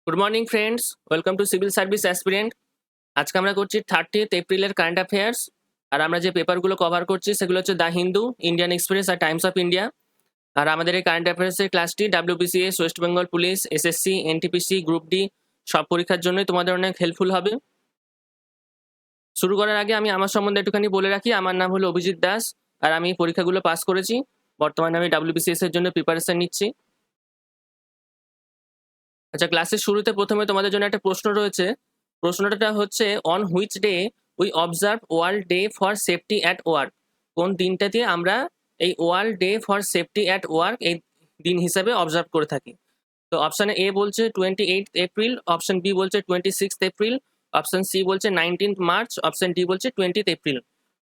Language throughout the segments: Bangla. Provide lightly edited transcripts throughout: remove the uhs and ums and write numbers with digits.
Good morning friends, welcome to civil service aspirant. আজকে আমরা করছি 30 এপ্রিলের কারেন্ট অ্যাফেয়ার্স। আর আমরা যে পেপারগুলো কভার করছি সেগুলো হচ্ছে দ্য হিন্দু, ইন্ডিয়ান এক্সপ্রেস আর টাইমস অফ ইন্ডিয়া। আর আমাদের এই কারেন্ট অ্যাফেয়ার্সের ক্লাসটি WBCS, West Bengal Police, SSC, NTPC, Group D সব পরীক্ষার জন্যই তোমাদের অনেক হেল্পফুল হবে। শুরু করার আগে আমি আমার সম্বন্ধে একটুখানি বলে রাখি। আমার নাম হলো অভিজিৎ দাস, আর আমি পরীক্ষাগুলো পাস করেছি। বর্তমানে আমি ডাব্লিউবিসিএস এর জন্য প্রিপারেশন নিচ্ছি। আচ্ছা, ক্লাসের শুরুতে প্রথমে তোমাদের জন্য একটা প্রশ্ন রয়েছে। প্রশ্নটা হচ্ছে, on which day we observe world day for safety at work. কোন দিনটাতে আমরা এই world day for safety at work এই দিন হিসাবে অবজার্ভ করে থাকি? তো অপশানে এ বলছে 28 এপ্রিল, অপশন বি বলছে 26 এপ্রিল, অপশন সি বলছে 19 মার্চ, অপশন ডি বলছে 20 এপ্রিল।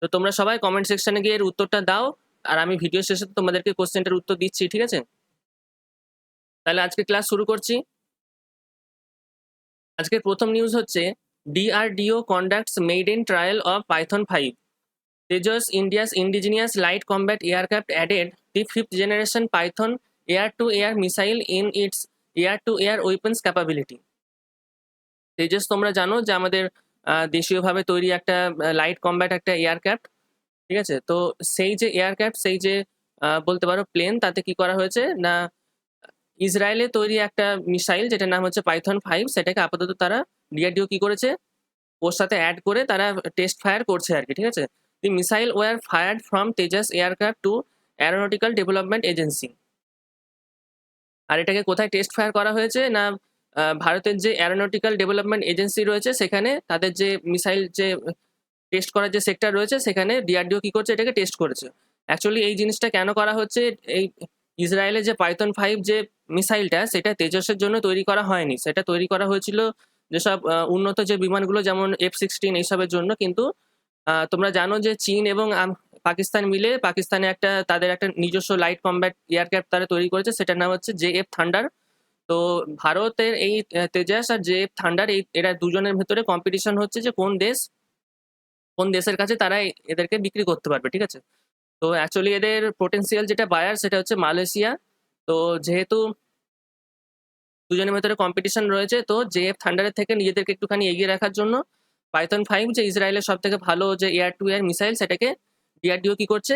তো তোমরা সবাই কমেন্ট সেকশনে গিয়ে এর উত্তরটা দাও, আর আমি ভিডিও শেষে তোমাদেরকে কোশ্চেনটার উত্তর দিচ্ছি, ঠিক আছে? তাহলে আজকে ক্লাস শুরু করছি। আজকের প্রথম নিউজ হচ্ছে, DRDO conducts maiden trial of Python 5। Tejas India's indigenous light combat aircraft added the 5th generation Python air two air missile in it's air two air weapons capability. Tejas তোমরা জানো যে আমাদের দেশীয়ভাবে তৈরি একটা লাইট কম্ব্যাট একটা এয়ারক্রাফট, ঠিক আছে? তো সেই যে এয়ারক্রাফট, সেই যে বলতে পারো প্লেন, তাতে কি করা হয়েছে না, ইসরায়েলে তৈরি একটা মিসাইল যেটার নাম হচ্ছে পাইথন 5, সেটাকে আপাতত তারা ডিআরডিও কি করেছে, ওর সাথে অ্যাড করে তারা টেস্ট ফায়ার করছে আর কি, ঠিক আছে? The missile were fired from Tejas aircraft to aeronautical development agency. আর এটাকে কোথায় টেস্ট ফায়ার করা হয়েছে না, ভারতের যে অ্যারোনটিক্যাল ডেভেলপমেন্ট এজেন্সি রয়েছে সেখানে তাদের যে মিসাইল যে টেস্ট করার যে সেক্টর রয়েছে সেখানে ডিআরডিও কি করছে, এটাকে টেস্ট করেছে। অ্যাকচুয়ালি এই জিনিসটা কেন করা হচ্ছে, এই ইসরায়েলের যে পাইথন 5 যে মিসাইলটা, সেটা তেজসের জন্য তৈরি করা হয়নি। সেটা তৈরি করা হয়েছিল যেসব উন্নত যে বিমানগুলো, যেমন F-16 এইসবের জন্য। কিন্তু তোমরা জানো যে চীন এবং পাকিস্তান মিলে পাকিস্তানে তাদের একটা নিজস্ব লাইট কম্ব্যাট এয়ারক্রাফট তারা তৈরি করেছে, সেটার নাম হচ্ছে JF থান্ডার। তো ভারতের এই তেজাস আর JF থান্ডার, এরা দুজনের ভেতরে কম্পিটিশন হচ্ছে যে কোন দেশের কাছে তারা এদেরকে বিক্রি করতে পারবে, ঠিক আছে? তো অ্যাকচুয়ালি এদের পোটেন্সিয়াল যেটা বায়ার সেটা হচ্ছে মালয়েশিয়া। তো যেহেতু দুজনের ভেতরে কম্পিটিশন রয়েছে, তো JF থান্ডারের থেকে নিজেদেরকে একটুখানি এগিয়ে রাখার জন্য পাইথন 5 যে ইসরায়েলের সব থেকে ভালো যে এয়ার টু এয়ার মিসাইল, সেটাকে ডিআরডিও কি করছে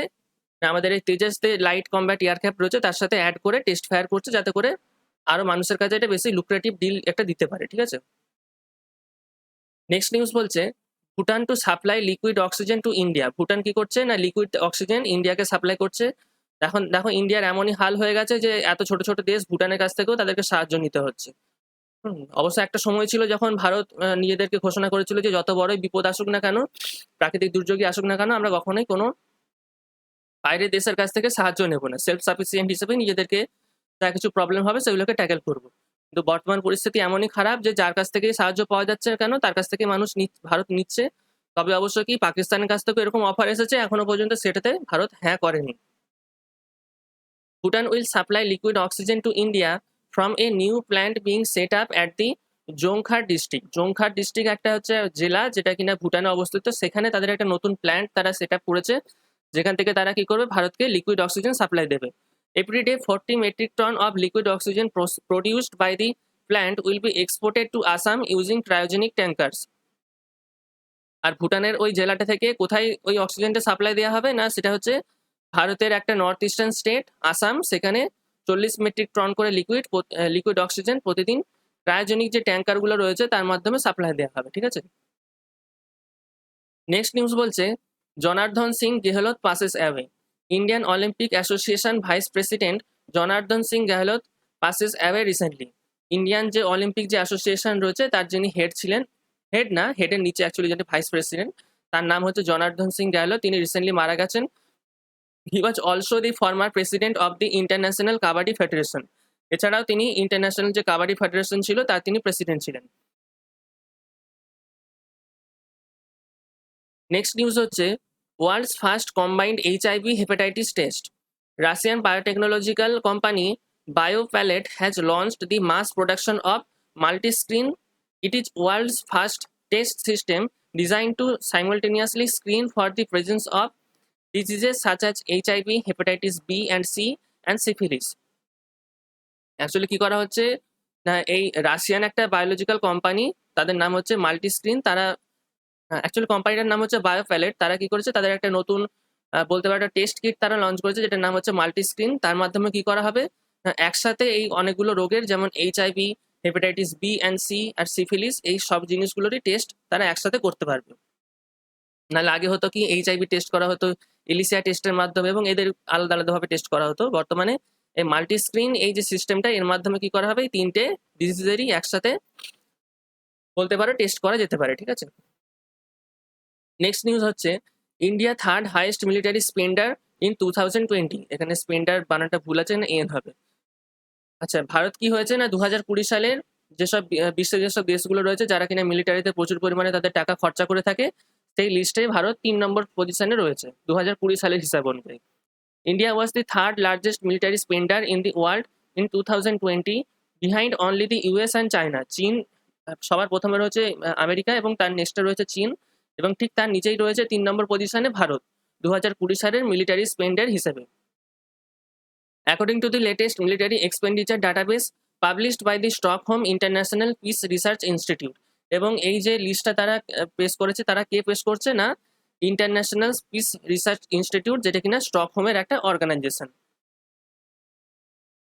না, আমাদের এই তেজাস লাইট কম্ব্যাট এয়ারক্রাফট রয়েছে তার সাথে অ্যাড করে টেস্ট ফায়ার করছে, যাতে করে আরো মানুষের কাছে এটা বেশি লুক্রেটিভ ডিল একটা দিতে পারে, ঠিক আছে? নেক্সট নিউজ বলছে, Bhutan to supply liquid oxygen to India. Bhutan কি করছে না, লিকুইড অক্সিজেন ইন্ডিয়াকে সাপ্লাই করছে। এখন দেখো, ইন্ডিয়ার এমনই হাল হয়ে গেছে যে এত ছোট ছোট দেশ ভুটানের কাছ থেকেও তাদেরকে সাহায্য নিতে হচ্ছে। অবশ্য একটা সময় ছিল যখন ভারত নিজেদেরকে ঘোষণা করেছিল যে যত বড়ই বিপদ আসুক না কেন, প্রাকৃতিক দুর্যোগই আসুক না কেন, আমরা কখনোই কোনো বাইরের দেশের কাছ থেকে সাহায্য নেব না, সেলফ সাফিসিয়েন্ট হিসেবে নিজেদেরকে যা কিছু প্রবলেম হবে সেগুলোকে ট্যাকেল করবো। কিন্তু বর্তমান পরিস্থিতি এমনই খারাপ যে যার কাছ থেকেই সাহায্য পাওয়া যাচ্ছে না কেন, তার কাছ থেকে ভারত নিচ্ছে। তবে অবশ্য কি, পাকিস্তানের কাছ থেকে এরকম অফার এসেছে, এখনো পর্যন্ত সেটাতে ভারত হ্যাঁ করেনি। Bhutan will supply liquid oxygen to India from a new plant being set up at the Jongkhar district. Jongkhar district একটা হচ্ছে জেলা যেটা কিনা ভুটানে অবস্থিত। সেখানে তাদের একটা নতুন প্ল্যান্ট তারা সেট আপ করেছে, যেখান থেকে তারা কি করবে, ভারতকে লিকুইড অক্সিজেন সাপ্লাই দেবে। Every day 40 metric ton of liquid oxygen produced by the plant will be exported to Assam using cryogenic tankers. আর ভুটানের ওই জেলাটা থেকে কোথায় ওই অক্সিজেনটা সাপ্লাই দেওয়া হবে না, সেটা হচ্ছে ভারতের একটা নর্থ ইস্টার্ন স্টেট আসাম। সেখানে 40 মেট্রিক টন করে লিকুইড অক্সিজেন প্রতিদিন ক্রায়োজেনিক যে ট্যাঙ্কারগুলো রয়েছে তার মাধ্যমে সাপ্লাই দেওয়া হবে, ঠিক আছে? নেক্সট নিউজ বলছে, Janardan Singh Gehlot passes away. Indian Olympic Association vice president Janardan Singh Gehlot passes away recently. Indian যে অলিম্পিক যে অ্যাসোসিয়েশন রয়েছে তার যিনি হেড ছিলেন, হেডের নিচে অ্যাকচুয়ালি যিনি ভাইস প্রেসিডেন্ট, তার নাম হচ্ছে জনার্দন সিং গেহলত। তিনি রিসেন্টলি মারা গেছেন। He was also the former president of the international kabaddi federation. এছাড়াও তিনি ইন্টারন্যাশনাল যে কাবাডি ফেডারেশন ছিল তার তিনি প্রেসিডেন্ট ছিলেন। নেক্সট নিউজ হচ্ছে, world's first combined HIV hepatitis test. Russian biotechnological company BioPallet has launched the mass production of multi-screen. It is world's first test system designed to simultaneously screen for the presence of diseases such as HIV, hepatitis B and C and syphilis. Actually কি করা হচ্ছে না এই রাশিয়ান একটা বায়োলজিক্যাল কোম্পানি, তাদের নাম হচ্ছে মাল্টিস্ক্রিন। তারা অ্যাকচুয়ালি কোম্পানিটার নাম হচ্ছে বায়োপ্যালেট। তারা কি করেছে, তাদের একটা নতুন বলতে পারো একটা টেস্ট কিট তারা লঞ্চ করেছে, যেটার নাম হচ্ছে মাল্টিস্ক্রিন। তার মাধ্যমে কি করা হবে, একসাথে এই অনেকগুলো রোগের যেমন HIV, hepatitis B and C আর সিফিলিস, এই সব জিনিসগুলোরই টেস্ট তারা একসাথে করতে পারবে। নাহলে আগে হতো কি HIV টেস্ট করা হতো এলিসিয়া টেস্টের মাধ্যমে এবং এদের আলাদা আলাদাভাবে টেস্ট করা হতো। বর্তমানে এই মাল্টিস্ক্রিন এই যে সিস্টেমটা, এর মাধ্যমে কি করা হবে, এই তিনটে ডিজিজেরই একসাথে বলতে পারো টেস্ট করা যেতে পারে। ঠিক আছে, নেক্সট নিউজ হচ্ছে India third highest military spender in 2020। এখানে স্পেন্ডার বানানটা ভুল আছে, না এন হবে। আচ্ছা, ভারত কি হয়েছে না 2020 সালের যেসব বিশ্বের যেসব দেশগুলো রয়েছে যারা কিনা মিলিটারিতে প্রচুর পরিমাণে তাদের টাকা খরচা করে থাকে, সেই লিস্টে ভারত 3 নম্বর পজিশনে রয়েছে 2020 সালের হিসাব অনুযায়ী। India was the third largest military spender in the world in 2020, behind only the US and China. চীন সবার প্রথমে রয়েছে আমেরিকা, এবং তার নেক্সটে রয়েছে চীন, এবং ঠিক তার নিচেই রয়েছে 3 নম্বর পজিশনে ভারত 2020 সালের মিলিটারি স্পেন্ডার হিসেবে। According to the latest military expenditure database published by the Stockholm International Peace Research Institute, এবং এই যে লিস্টটা তারা পেশ করেছে, তারা কে পেশ করছে না ইন্টারন্যাশনাল পিস রিসার্চ ইনস্টিটিউট, যেটা কিনা স্টকহোমের একটা অর্গানাইজেশন।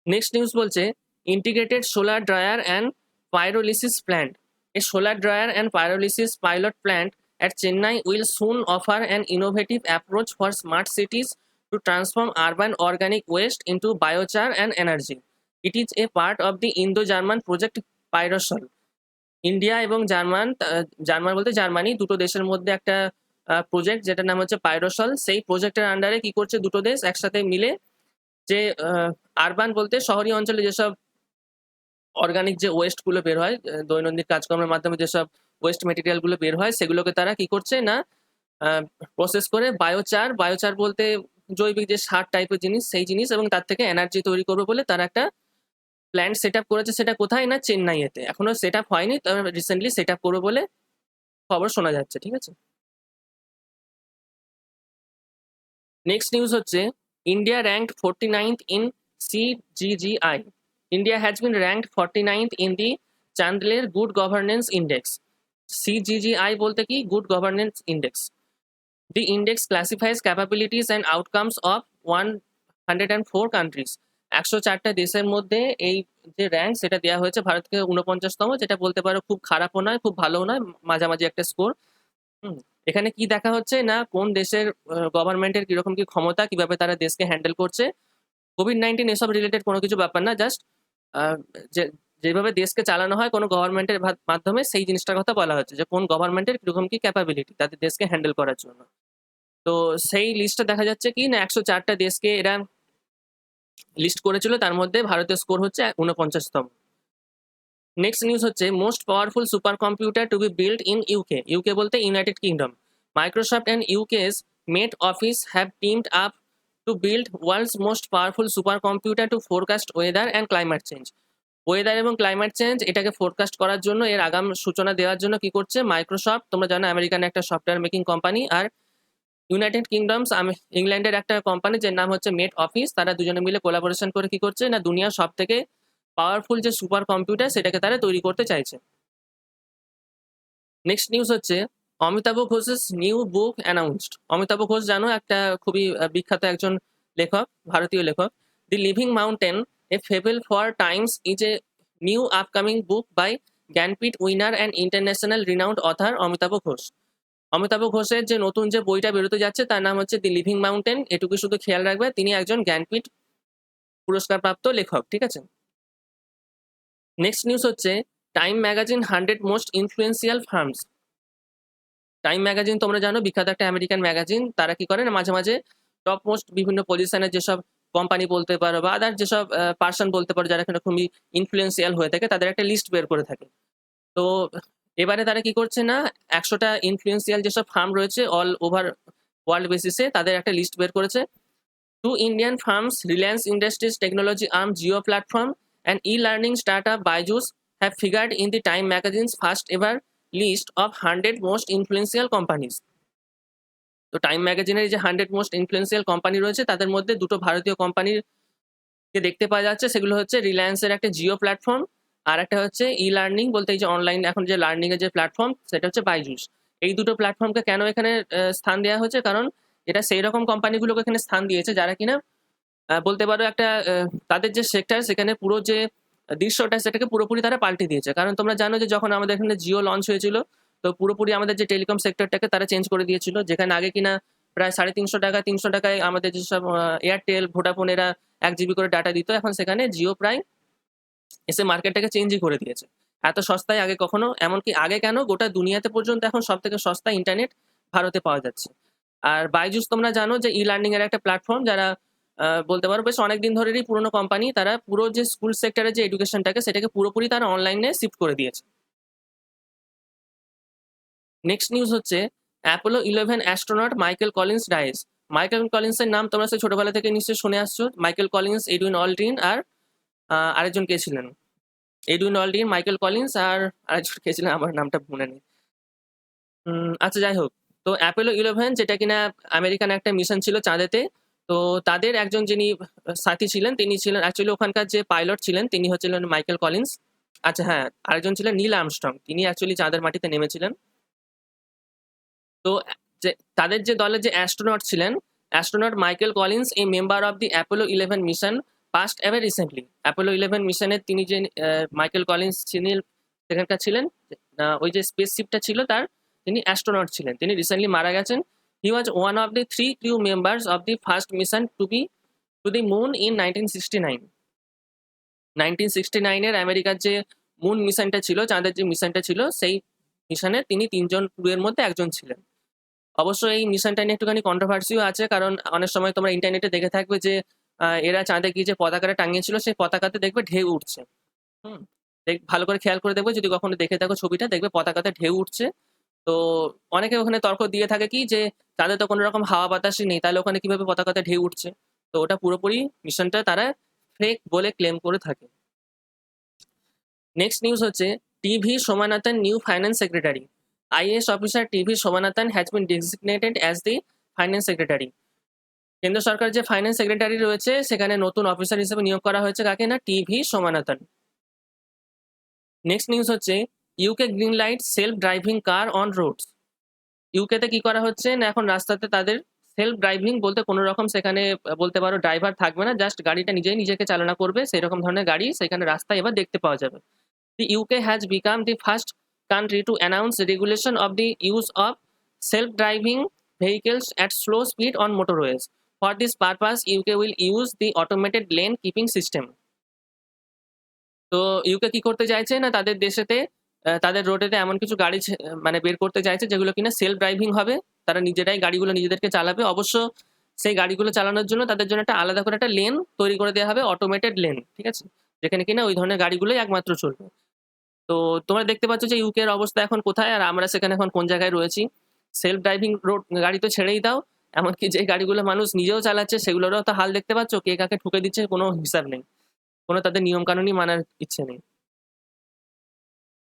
নেক্সট নিউজ বলছে integrated solar dryer and pyrolysis plant. A solar dryer and pyrolysis pilot plant at Chennai will soon offer an innovative approach for smart cities to transform urban organic waste into biochar and energy. It is a part of the Indo-German project Pyrosol. India এবং জার্মান বলতে জার্মানি, দুটো দেশের মধ্যে একটা প্রজেক্ট যেটার নাম হচ্ছে পাইরোসল। সেই প্রজেক্টের আন্ডারে কি করছে দুটো দেশ একসাথে মিলে, যে আরবান বলতে শহরী অঞ্চলে যেসব অর্গানিক যে ওয়েস্টগুলো বের হয়, দৈনন্দিন কাজকর্মের মাধ্যমে যেসব ওয়েস্ট মেটেরিয়ালগুলো বের হয়, সেগুলোকে তারা কি করছে না প্রসেস করে বায়োচার বলতে জৈবিক যে সার টাইপের জিনিস, সেই জিনিস, এবং তার থেকে এনার্জি তৈরি করবে বলে তারা একটা প্ল্যান্ট সেট আপ করেছে। সেটা কোথায় না চেন্নাইয়েতে, এখনো সেট আপ হয়নি, তবে রিসেন্টলি সেট আপ করবে বলে খবর শোনা যাচ্ছে। ঠিক আছে, নেক্সট নিউজ হচ্ছে India ranked 49th in CGGI. India has been ranked 49th in the Chandler Good Governance Index. CGGI বলতে কি good governance index. The index classifies capabilities and outcomes of 104 countries. 104টা দেশের মধ্যে এই যে র্যাঙ্ক সেটা দেওয়া হয়েছে ভারতকে 49তম, যেটা বলতে পারো খুব খারাপও নয় খুব ভালোও নয়, মাঝামাঝি একটা স্কোর। এখানে কি দেখা হচ্ছে না কোন দেশের গভর্নমেন্টের কিরকম কি ক্ষমতা, কিভাবে তারা দেশকে হ্যান্ডেল করছে। কোভিড-19 এসব রিলেটেড কোনো কিছু ব্যাপার না, জাস্ট যেভাবে দেশকে চালানো হয় কোনো গভর্নমেন্টের মাধ্যমে, সেই জিনিসটার কথা বলা হচ্ছে যে কোন গভর্নমেন্টের কিরকম কি ক্যাপাবিলিটি তাদের দেশকে হ্যান্ডেল করার জন্য। তো সেই লিস্টটা দেখা যাচ্ছে কি না 104টা দেশকে এরা লিস্ট করেছিল, তার মধ্যে ভারতের স্কোর হচ্ছে 49তম। নেক্সট নিউজ হচ্ছে most powerful super computer to be build in UK. UK বলতে United Kingdom. Microsoft and UK's Met Office have teamed up to build world's most powerful super computer to forecast weather and climate change. Weather এবং ক্লাইমেট চেঞ্জ এটাকে ফোরকাস্ট করার জন্য, এর আগাম সূচনা দেওয়ার জন্য কি করছে মাইক্রোসফট, তোমরা জানো আমেরিকান একটা সফটওয়্যার মেকিং কোম্পানি, আর ইউনাইটেড কিংডমস ইংল্যান্ডের একটা কোম্পানি যার নাম হচ্ছে মেট অফিস, তারা দুজনে মিলে কোলাবোরেশন করে কি করছে না দুনিয়ার সব থেকে পাওয়ারফুল যে সুপার কম্পিউটার সেটাকে তারা তৈরি করতে চাইছে। নেক্সট নিউজ হচ্ছে অমিতাভ ঘোষের new book announced. Amitav Ghosh জানো একটা খুবই বিখ্যাত একজন লেখক, ভারতীয় লেখক। The living mountain a fable for times is a new upcoming book by Jnanpith winner and international renowned author Amitav Ghosh. Amitav ঘোষের যে নতুন যে বইটা বেরোতে যাচ্ছে তার নাম হচ্ছে দি লিভিং মাউন্টেন। এটুকু শুধু খেয়াল রাখবে, তিনি একজন জ্ঞানপীঠ পুরস্কারপ্রাপ্ত লেখক। ঠিক আছে, নেক্সট নিউজ হচ্ছে Time magazine 100 most influential firms. Time magazine তোমরা জানো বিখ্যাত একটা আমেরিকান ম্যাগাজিন, তারা কি করে না মাঝে মাঝে টপ মোস্ট বিভিন্ন পজিশনের যেসব কোম্পানি বলতে পারো বা আদার যেসব পার্সন বলতে পারো যারা এখানে খুবই ইনফ্লুয়েন্সিয়াল হয়ে থাকে, তাদের একটা লিস্ট বের করে থাকে। তো এবারে তারা কি করছে না 100টা ইনফ্লুয়েন্সিয়াল যেসব ফার্ম রয়েছে অল ওভার ওয়ার্ল্ড বেসিসে, তাদের একটা লিস্ট বের করেছে। 2 Indian firms, Reliance Industries technology arm Jio Platform and e-learning startup Byju's, have figured in the Time magazine's first ever list of 100 most influential companies. তো টাইম ম্যাগাজিনের যে 100 মোস্ট ইনফ্লুয়েন্সিয়াল কোম্পানি রয়েছে তাদের মধ্যে দুটো ভারতীয় কোম্পানির কে দেখতে পাওয়া যাচ্ছে, সেগুলো হচ্ছে রিলায়েন্সের একটা জিও প্ল্যাটফর্ম আর একটা হচ্ছে ই লার্নিং বলতে এই যে অনলাইন এখন যে লার্নিং এর যে প্ল্যাটফর্ম সেটা হচ্ছে বাইজুস। এই দুটো প্ল্যাটফর্মকে কেন এখানে স্থান দেওয়া হয়েছে, কারণ এটা সেই রকম কোম্পানিগুলোকে এখানে স্থান দিয়েছে যারা কিনা বলতে পারো একটা তাদের যে সেক্টর সেখানে পুরো যে দৃশ্যটা সেটাকে পুরোপুরি তারা পাল্টে দিয়েছে। কারণ তোমরা জানো যে যখন আমাদের এখানে জিও লঞ্চ হয়েছিল, তো পুরোপুরি আমাদের যে টেলিকম সেক্টরটাকে তারা চেঞ্জ করে দিয়েছিল, যেখানে আগে কিনা প্রায় 350 টাকা 300 টাকায় আমাদের যেসব এয়ারটেল ভোডাফোন এরা 1 GB করে ডাটা দিত, এখন সেখানে জিও প্রায় এসে মার্কেটটাকে চেঞ্জই করে দিয়েছে। এত সস্তায় আগে কখনো, এমনকি আগে কেন গোটা দুনিয়াতে পর্যন্ত এখন সব থেকে সস্তা ইন্টারনেট ভারতে পাওয়া যাচ্ছে। আর বাইজুস তোমরা জানো যে ই লার্নিং এর একটা প্ল্যাটফর্ম, যারা বলতে পারো বেশ অনেকদিন ধরেরই পুরোনো কোম্পানি, তারা পুরো যে স্কুল সেক্টরের যে এডুকেশনটাকে সেটাকে পুরোপুরি তারা অনলাইনে শিফট করে দিয়েছে। নেক্সট নিউজ হচ্ছে Apollo 11 astronaut Michael Collins dies. Michael কলিন্সের নাম তোমরা সেই ছোটবেলা থেকে নিশ্চয়ই শুনে আসছো। মাইকেল কলিন্স, এডুইন অলড্রিন আর আরেকজন কে ছিলেন, এডুইন অলড্রিন, মাইকেল কলিন্স আর আরেকজন কে ছিলেন, আমার নামটা মনে নেই। আচ্ছা যাই হোক, তো অ্যাপোলো 11 যেটা কিনা আমেরিকান একটা মিশন ছিল চাঁদেতে, তো তাদের একজন যিনি সাথী ছিলেন তিনি ছিলেন অ্যাকচুয়ালি ওখানকার যে পাইলট ছিলেন তিনি হচ্ছিলেন মাইকেল কলিন্স। আচ্ছা হ্যাঁ, আরেকজন ছিলেন নীল আর্মস্ট্রং, তিনি অ্যাকচুয়ালি চাঁদের মাটিতে নেমেছিলেন। তো যে তাদের যে দলের যে অ্যাস্ট্রোনট ছিলেন, অ্যাস্ট্রোনট মাইকেল কলিন্স এই member of the Apollo 11 mission past ever recently. Apollo 11 মিশনের তিনি যে মাইকেল কলিন্স তিনি সেখানকার ছিলেন, ওই যে স্পেসশিপটা ছিল তার তিনি অ্যাস্ট্রোনট ছিলেন, তিনি রিসেন্টলি মারা গেছেন। He was one of the 3 crew members of the first mission to the moon in 1969। 1969 আমেরিকার যে মুন মিশনটা ছিল, চাঁদের যে মিশনটা ছিল, সেই মিশনে তিনি 3জন ক্রুয়ের মধ্যে একজন ছিলেন। অবশ্য এই মিশনটা নিয়ে একটুখানি কন্ট্রোভার্সিও আছে, কারণ অনেক সময় তোমরা ইন্টারনেটে দেখে থাকবে যে এরা চাঁদে গিয়ে যে পতাকাটা টাঙিয়েছিল সেই পতাকাতে দেখবে ঢেউ উঠছে। হুম, ভালো করে খেয়াল করে দেখবে, যদি কখনো দেখে থাকো ছবিটা, দেখবে পতাকাতে ঢেউ উঠছে। তো অনেকে ওখানে তর্ক দিয়ে থাকে কি যে চাঁদে তো কোনো রকম হাওয়া বাতাসই নেই, তাহলে ওখানে কিভাবে পতাকাতে ঢেউ উঠছে। তো ওটা পুরোপুরি মিশনটা তারা ফেক বলে ক্লেম করে থাকে। নেক্সট নিউজ হচ্ছে TV Somanathan new finance secretary. IAS officer TV Somanathan has been designated as the finance secretary. কেন্দ্র সরকার যে ফাইন্যান্স সেক্রেটারি রয়েছে সেখানে নতুন অফিসার হিসেবে নিয়োগ করা হয়েছে কাকে না, টিভি সোমানাথন। নেক্সট নিউজ হচ্ছে UK green light self driving car on roads. ইউকেতে কি করা হচ্ছে না, এখন রাস্তাতে তাদের সেলফ ড্রাইভিং বলতে কোনো রকম সেখানে বলতে পারো ড্রাইভার থাকবে না, জাস্ট গাড়িটা নিজেই নিজেকে চালনা করবে, সেই রকম ধরনের গাড়ি সেখানে রাস্তায় এবার দেখতে পাওয়া যাবে। The UK has become the first country to announce regulation of the use of self-driving vehicles at slow speed on motorways. For this purpose, UK will use the automated lane keeping system. তো ইউকে কি করতে চাইছে না, তাদের দেশেতে তাদের রোডেতে এমন কিছু গাড়ি মানে বের করতে চাইছে যেগুলো কিনা সেলফ ড্রাইভিং হবে, তারা নিজেরাই গাড়িগুলো নিজেদেরকে চালাবে। অবশ্য সেই গাড়িগুলো চালানোর জন্য তাদের জন্য একটা আলাদা করে একটা লেন তৈরি করে দেওয়া হবে, অটোমেটেড লেন, ঠিক আছে, যেখানে কিনা ওই ধরনের গাড়িগুলোই একমাত্র চলবে। তো তোমরা দেখতে পাচ্ছ যে ইউকের অবস্থা এখন কোথায়, আর আমরা সেখানে এখন কোন জায়গায় রয়েছি। সেলফ ড্রাইভিং রোড গাড়ি তো ছেড়েই দাও, এমনকি যে গাড়িগুলো মানুষ নিজেও চালাচ্ছে সেগুলোরও তো হাল দেখতে পাচ্ছ, কে কাকে ঠুকে দিচ্ছে কোনো হিসাব নেই, কোনো তাদের নিয়ম কানুনই মানার ইচ্ছে নেই।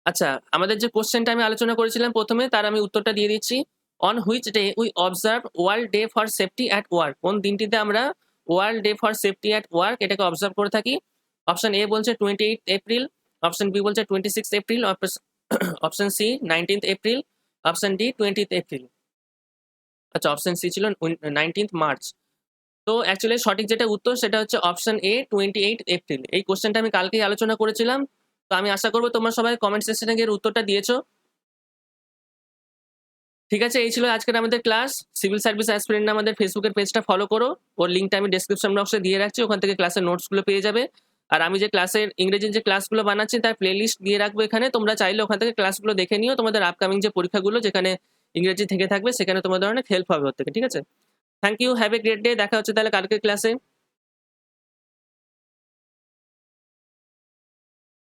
আচ্ছা, আমাদের যে কোশ্চেনটা আমি আলোচনা করেছিলাম প্রথমে, তার আমি উত্তরটা দিয়ে দিচ্ছি। On which day we observe world day for safety at work. কোন দিনটিতে আমরা world day for safety at work এটাকে অবজার্ভ করে থাকি? অপশন এ বলছে 28 এপ্রিল, অপশন বি বলছে 26 April, option C 19 April, option D 20 April. আচ্ছা, অপশন সি ছিল 19 মার্চ। তো অ্যাকচুয়ালি সঠিক যেটা উত্তর সেটা হচ্ছে অপশন এ 28 এপ্রিল। এই কোশ্চেনটা আমি কালকেই আলোচনা করেছিলাম। তো আমি আশা করবো তোমরা সবাই কমেন্ট সেকশনে গিয়ে উত্তরটা দিয়েছো। ঠিক আছে, এই ছিল আজকের আমাদের ক্লাস। সিভিল সার্ভিস অ্যাসপিরেন্ট আমাদের ফেসবুকের পেজটা ফলো করো, ওর লিঙ্কটা আমি ডেসক্রিপশন বক্সে দিয়ে রাখছি, ওখান থেকে ক্লাসের নোটসগুলো পেয়ে যাবে। আর আমি যে ক্লাসের ইংরেজির যে ক্লাসগুলো বানাচ্ছি তার প্লেলিস্ট দিয়ে রাখবো এখানে, তোমরা চাইলে ওখান থেকে ক্লাসগুলো দেখে নিও। তোমাদের আপকামিং যে পরীক্ষাগুলো যেখানে ইংরেজি থেকে থাকবে সেখানে তোমাদের অনেক হেল্প হবে ওর থেকে, ঠিক আছে। Thank you, have a great day. দেখা হচ্ছে তাহলে কালকের ক্লাসে।